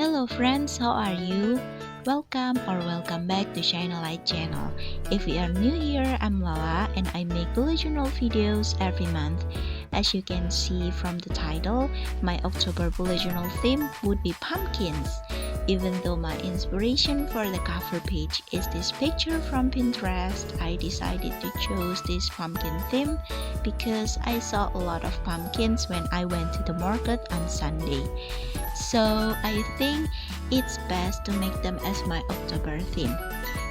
Hello friends, how are you? Welcome back to shainalite channel. If you are new here, I'm Lala and I make bullet journal videos every month. As you can see from the title, my October bullet journal theme would be pumpkins. Even though my inspiration for the cover page is this picture from Pinterest, I decided to choose this pumpkin theme because I saw a lot of pumpkins when I went to the market on Sunday. So I think it's best to make them as my October theme.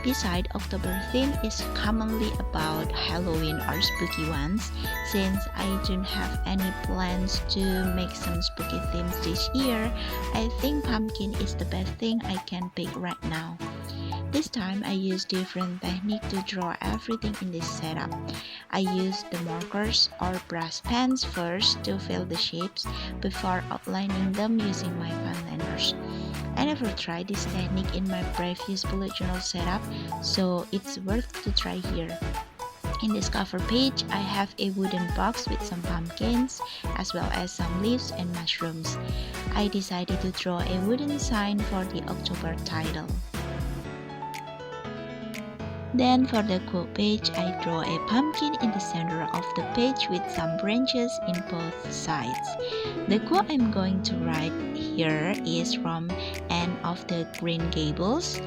Besides, October theme is commonly about Halloween or spooky ones. Since I don't have any plans to make some spooky themes this year, I think pumpkin is the best thing I can pick right now. This time I use different technique to draw everything in this setup. I use the markers or brush pens first to fill the shapes before outlining them using my pen liners. I never tried this technique in my previous bullet journal setup, so it's worth to try here. In this cover page, I have a wooden box with some pumpkins, as well as some leaves and mushrooms. I decided to draw a wooden sign for the October title. Then for the quote page, I draw a pumpkin in the center of the page with some branches in both sides. The quote I'm going to write here is from End of the Green Gables.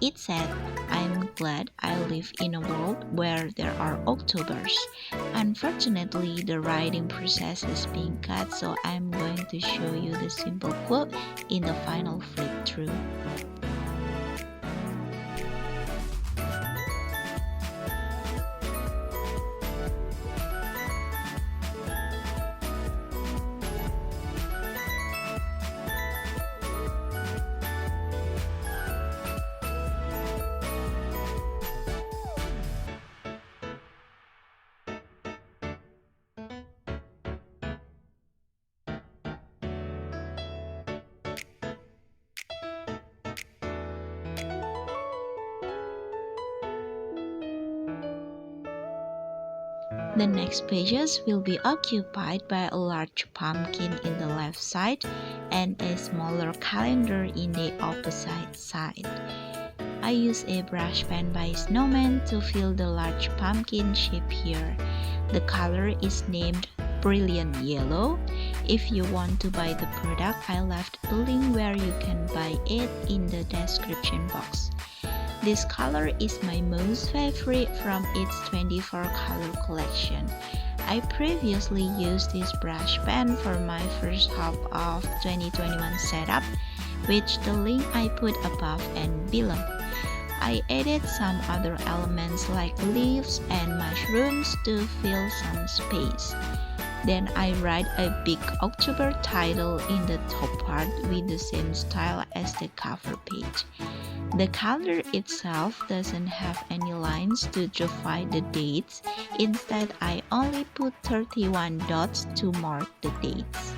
It said, "I'm glad I live in a world where there are Octobers." Unfortunately, the writing process is being cut, so I'm going to show you the simple quote in the final flip through. The next pages will be occupied by a large pumpkin in the left side and a smaller calendar in the opposite side. I use a brush pen by Snowman to fill the large pumpkin shape here. The color is named Brilliant Yellow. If you want to buy the product, I left a link where you can buy it in the description box. This color is my most favorite from its 24 color collection. I previously used this brush pen for my first half of 2021 setup, which the link I put above and below. I added some other elements like leaves and mushrooms to fill some space. Then I write a big October title in the top part with the same style as the cover page. The calendar itself doesn't have any lines to divide the dates. Instead, I only put 31 dots to mark the dates.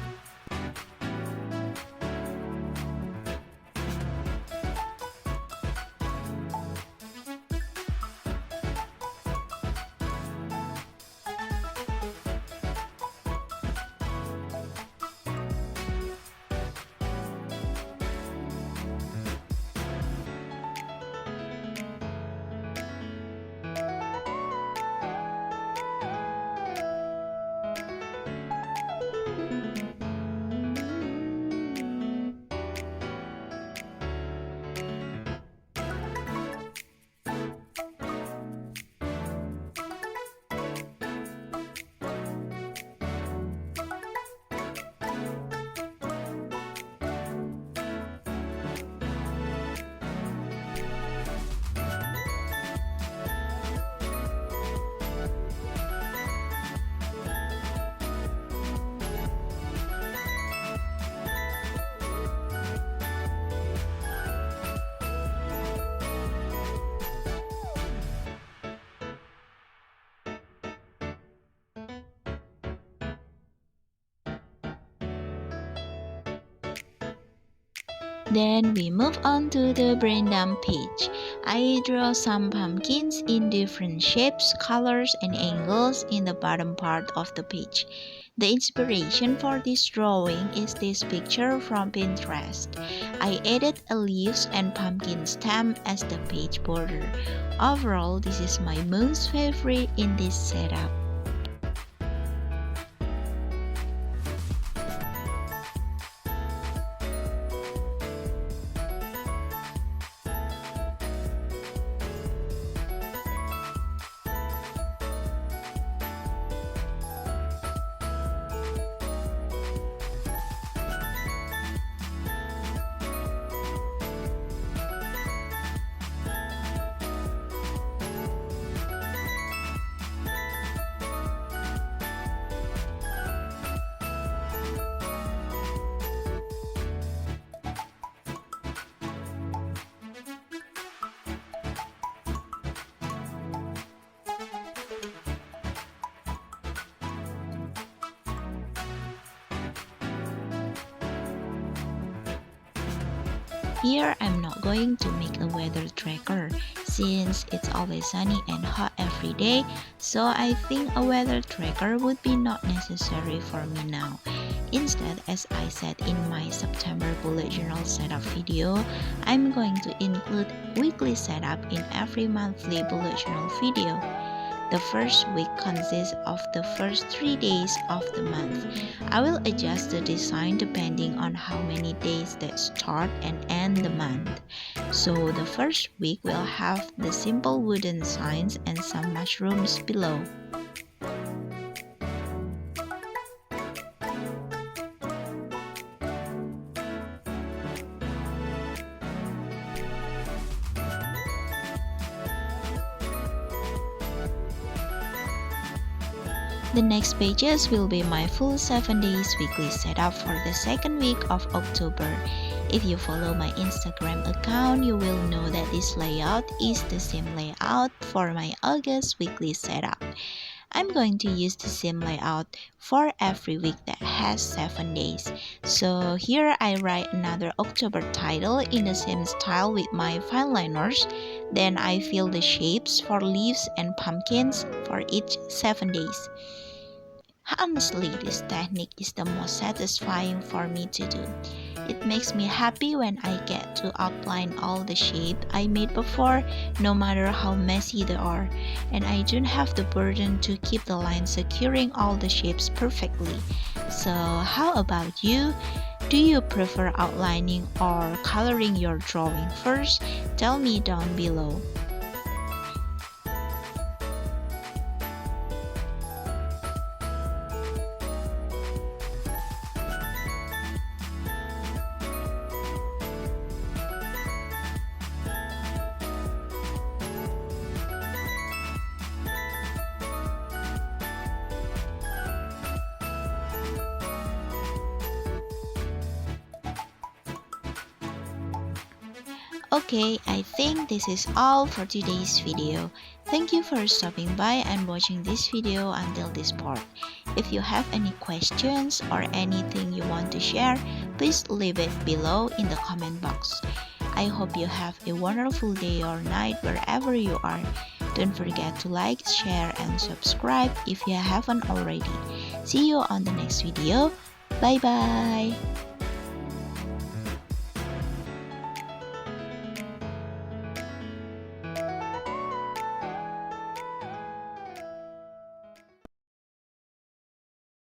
Then we move on to the brain dump page. I draw some pumpkins in different shapes, colors, and angles in the bottom part of the page. The inspiration for this drawing is this picture from Pinterest. I added a leaves and pumpkin stem as the page border. Overall, this is my most favorite in this setup. Here I'm not going to make a weather tracker since it's always sunny and hot every day, so I think a weather tracker would be not necessary for me now. Instead, as I said in my September bullet journal setup video, I'm going to include weekly setup in every monthly bullet journal video. The first week consists of the first 3 days of the month. I will adjust the design depending on how many days that start and end the month. So the first week will have the simple wooden signs and some mushrooms below. The next pages will be my full 7 days weekly setup for the second week of October. If you follow my Instagram account, you will know that this layout is the same layout for my August weekly setup. I'm going to use the same layout for every week that has 7 days. So here I write another October title in the same style with my fine liners. Then I fill the shapes for leaves and pumpkins for each 7 days. Honestly, this technique is the most satisfying for me to do. It makes me happy when I get to outline all the shapes I made before, no matter how messy they are, and I don't have the burden to keep the lines securing all the shapes perfectly. So how about you? Do you prefer outlining or coloring your drawing first? Tell me down below. Okay, I think this is all for today's video. Thank you for stopping by and watching this video until this part. If you have any questions or anything you want to share, please leave it below in the comment box. I hope you have a wonderful day or night wherever you are. Don't forget to like, share, and subscribe if you haven't already. See you on the next video. Bye bye.